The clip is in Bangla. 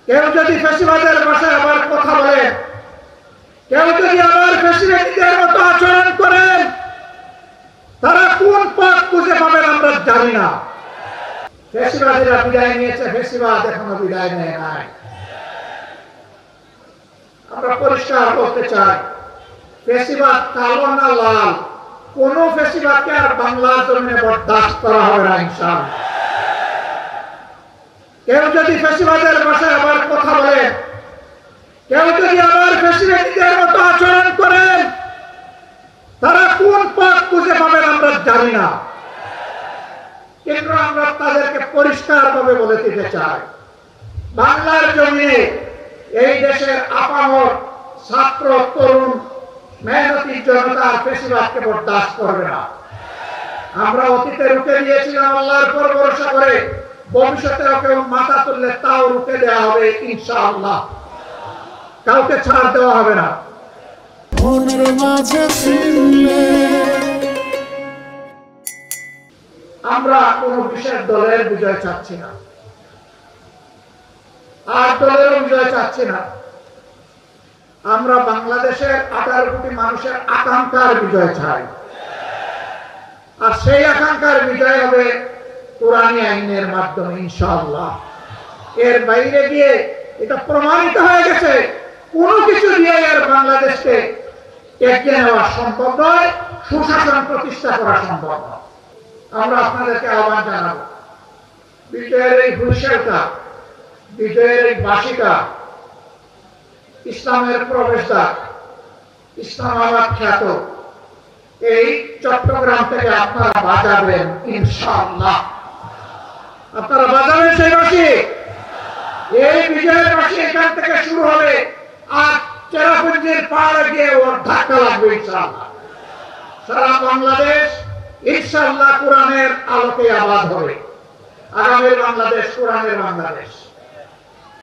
কেউ যদি ফ্যাসিবাদের ভাষায় আবার কথা বলেন, কেউ যদি আবার ফ্যাসিবাদীদের মতো আচরণ করেন, তারা কোন পথ খুঁজে পাবেন আমরা জানি না। ফ্যাসিবাদীরা বিদায় নিয়েছে, ফ্যাসিবাদ এখনো বিদায় নেয় নাই। আমরা পরিষ্কার বলতে চাই, ফ্যাসিবাদ কালো না লাল, কোন ফ্যাসিবাদকে আর বাংলার জমিনে বরদাস্ত করা হবে না ইনশাআল্লাহ। কেউ যদি ফ্যাসিবাদের ভাষায় আবার কথা বলেন, কেউ যদি আবার ফ্যাসিবাদীদের মতো আচরণ করেন, তারা কোন পথ খুঁজে পাবেন আমরা জানি না। কিন্তু আমরা তাদেরকে পরিষ্কারভাবে বলে দিতে চাই, বাংলার জমিনে এই দেশের আপামর ছাত্র তরুণ মেহনতি জনতা ফ্যাসিবাদকে বরদাস্ত করবে না। আমরা অতীতে রুখে দিয়েছিলাম আল্লাহর উপর ভরসা করে, ভবিষ্যতে কেউ মাথা তুললে তাও রুখে দেওয়া হবে ইনশাআল্লাহ। কাউকে ছাড় দেওয়া হবে না। আমরা কোন বিশেষ দলের বিজয় চাচ্ছি না, আর দলের বিজয় চাচ্ছি না। আমরা বাংলাদেশের 18 কোটি মানুষের আকাঙ্ক্ষার বিজয় চাই, আর সেই আকাঙ্ক্ষার বিজয় হবে কোরআনী আইনের মাধ্যমে ইনশাআল্লাহ। এর বাইরে গিয়ে এটা প্রমাণিত হয়ে গেছে, কোনো কিছু দিয়ে আর বাংলাদেশকে এগিয়ে নেওয়া সম্ভব নয়, সুশাসন প্রতিষ্ঠা করা সম্ভব নয়। আমরা আপনাদেরকে আহ্বান জানাবো, বিজয়ের এই হুঁশিয়ারিটা, বিজয়ের এই বাসিটা, ইসলামের প্রবেশদ্বার, ইসলামাবাদ খ্যাত এই চট্টগ্রাম থেকে আপনারা বাজাবেন ইনশাআল্লাহ। আপনারা বাজাবেন সেই বাসি, এই বিজয়ের বাসি এখান থেকে শুরু হবে, আর চেরাপুঞ্জির পাহাড়ে গিয়ে ওর ধাক্কা লাগবে ইনশাআল্লাহ। সারা বাংলাদেশ ইনশাআল্লাহ কোরআনের আলোকে আবাদ হবে। আগামী বাংলাদেশ কোরআনের বাংলাদেশ।